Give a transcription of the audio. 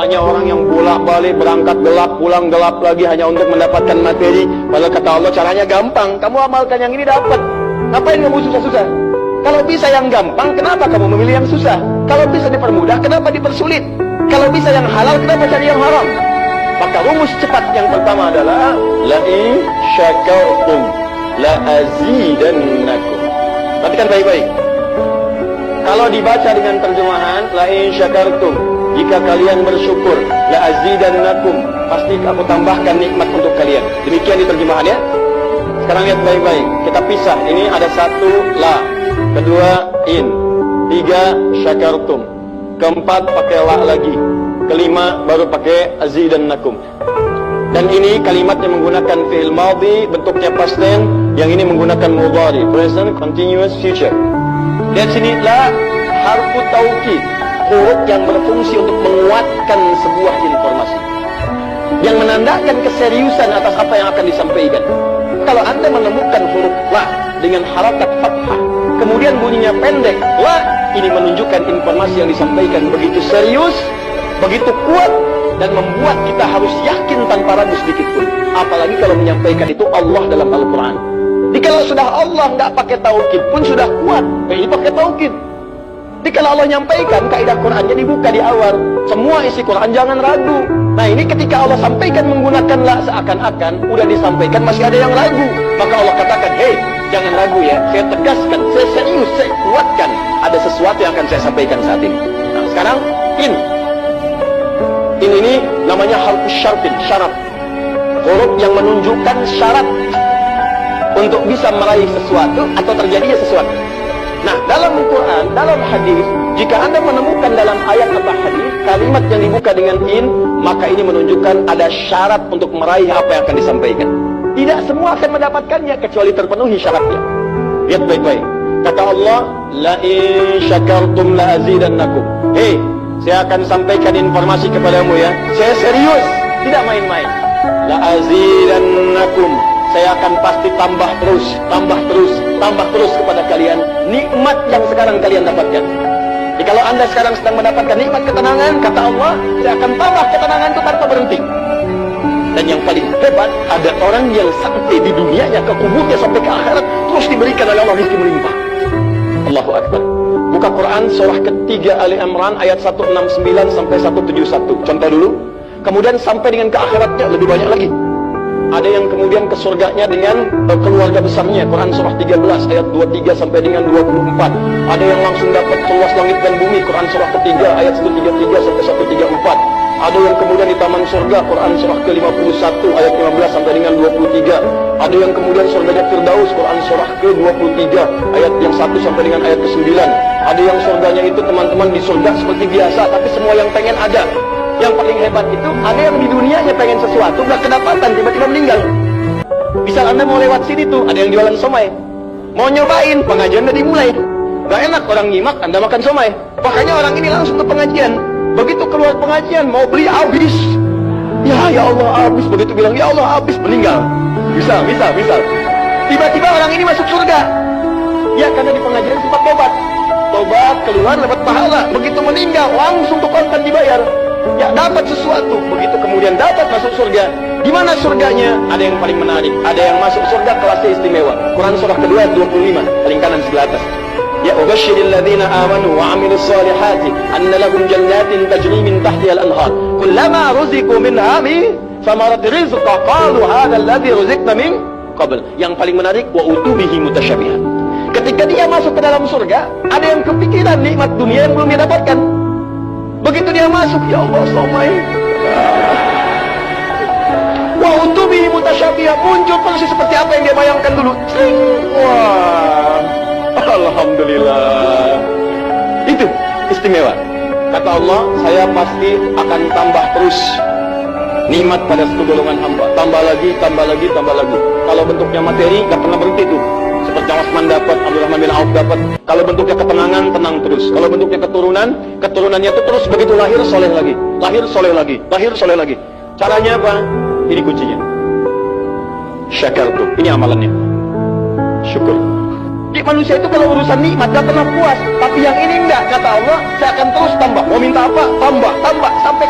Hanya orang yang bolak-balik berangkat gelap, pulang gelap lagi hanya untuk mendapatkan materi. Padahal kata Allah caranya gampang. Kamu amalkan yang ini dapat. Ngapain kamu susah-susah? Kalau bisa yang gampang, kenapa kamu memilih yang susah? Kalau bisa dipermudah, kenapa dipersulit? Kalau bisa yang halal, kenapa cari yang haram? Maka rumus cepat yang pertama adalah la in syakartum la azidannakum. Perhatikan baik-baik. Kalau dibaca dengan terjemahan la in syakartum, jika kalian bersyukur, la azidannakum, pasti aku tambahkan nikmat untuk kalian. Demikian di terjemahannya. Sekarang lihat baik-baik. Kita pisah. Ini ada satu la, kedua in, tiga syakartum, keempat pakai la lagi, kelima baru pakai azidannakum. Dan ini kalimat yang menggunakan fi'il madhi, bentuknya past tense, yang ini menggunakan mudhari, present continuous future. Lihat sini, la harfu taukid, huruf yang berfungsi untuk menguatkan sebuah informasi, yang menandakan keseriusan atas apa yang akan disampaikan. Kalau Anda menemukan huruf la dengan harakat fathah, kemudian bunyinya pendek, la, ini menunjukkan informasi yang disampaikan begitu serius, begitu kuat, dan membuat kita harus yakin tanpa ragu sedikit pun. Apalagi kalau menyampaikan itu Allah dalam Al-Quran. Jadi kalau sudah Allah nggak pakai taukid pun sudah kuat, ini pakai taukid. Jadi kalau Allah nyampaikan, kaidah Qurannya dibuka di awal. Semua isi Quran jangan ragu. Nah ini ketika Allah sampaikan menggunakan la, seakan-akan udah disampaikan masih ada yang ragu. Maka Allah katakan, hei jangan ragu ya, saya tegaskan, saya serius, saya kuatkan. Ada sesuatu yang akan saya sampaikan saat ini. Nah sekarang in ini namanya harfu syartin, syarat. Huruf yang menunjukkan syarat untuk bisa meraih sesuatu atau terjadinya sesuatu. Nah, dalam Al-Quran, dalam hadis, jika Anda menemukan dalam ayat atau hadis kalimat yang dibuka dengan in, maka ini menunjukkan ada syarat untuk meraih apa yang akan disampaikan. Tidak semua akan mendapatkannya kecuali terpenuhi syaratnya. Lihat baik-baik. Kata Allah, la in syakartum la azidannakum. Hei, saya akan sampaikan informasi kepadamu ya. Saya serius, tidak main-main. La azidannakum. Saya akan pasti tambah terus kepada kalian nikmat yang sekarang kalian dapatkan. Jadi kalau Anda sekarang sedang mendapatkan nikmat ketenangan, kata Allah, saya akan tambah ketenangan itu tanpa berhenti. Dan yang paling hebat, ada orang yang sampai di dunianya, ke kuburnya sampai ke akhirat, terus diberikan oleh Allah rezeki melimpah. Allahu Akbar. Buka Quran surah ketiga Ali Imran ayat 169 sampai 171. Contoh dulu. Kemudian sampai dengan ke akhiratnya lebih banyak lagi. Ada yang kemudian ke surganya dengan keluarga besarnya. Quran surah 13 ayat 23 sampai dengan 24. Ada yang langsung dapat seluas langit dan bumi. Quran surah ketiga ayat 133 sampai 134. Ada yang kemudian di taman surga. Quran surah ke-51 ayat 15 sampai dengan 23. Ada yang kemudian surganya Firdaus. Quran surah ke-23 ayat yang 1 sampai dengan ayat ke-9. Ada yang surganya itu teman-teman di surga seperti biasa, tapi semua yang pengen ada. Yang paling hebat itu, ada yang di dunianya pengen sesuatu, gak kedapatan, tiba-tiba meninggal. Misal Anda mau lewat sini tuh, ada yang jualan somai. Mau nyobain, pengajian udah dimulai. Gak enak orang nyimak, Anda makan somai. Makanya orang ini langsung ke pengajian. Begitu keluar pengajian, mau beli habis. Ya Allah habis. Begitu bilang, ya Allah habis, meninggal. Bisa. Tiba-tiba orang ini masuk surga. Ya karena di pengajian sempat tobat, keluar dapat pahala. Begitu meninggal, langsung ke kontan dibayar. Ya dapat sesuatu, begitu kemudian dapat masuk surga. Di mana surganya? Ada yang paling menarik. Ada yang masuk surga kelasnya istimewa. Quran surah kedua 25, paling kanan sebelah atas. Ya ubasyiril ladzina amanu wa 'amilus solihati anna lahum jannatin tajri min tahtiha al-anhar. Kullama ruziqu minha min thamarati rizqa qalu hadha alladhi ruziqna min qabl. Yang paling menarik wa utubihi mutasyabihan. Ketika dia masuk ke dalam surga, ada yang kepikiran nikmat dunia yang belum dia dapatkan. Begitu dia masuk, ya Allah, somai. Wa utubihi mutasyabiha, muncul persis seperti apa yang dia bayangkan dulu. Wah, alhamdulillah. Itu istimewa. Kata Allah, saya pasti akan tambah terus nikmat pada satu golongan hamba. Tambah lagi. Kalau bentuknya materi, gak pernah berhenti tuh. Seperti Osman dapat, Abdurrahman bin Auf dapat. Kalau bentuknya ketenangan, tenang terus. Kalau bentuknya keturunannya itu terus begitu lahir soleh lagi. Caranya apa? Ini kuncinya. Syakartum. Ini amalannya. Syukur. Jadi manusia itu kalau urusan nikmat gak pernah puas. Tapi yang ini enggak. Kata Allah, saya akan terus tambah. Mau minta apa? Tambah. Sampai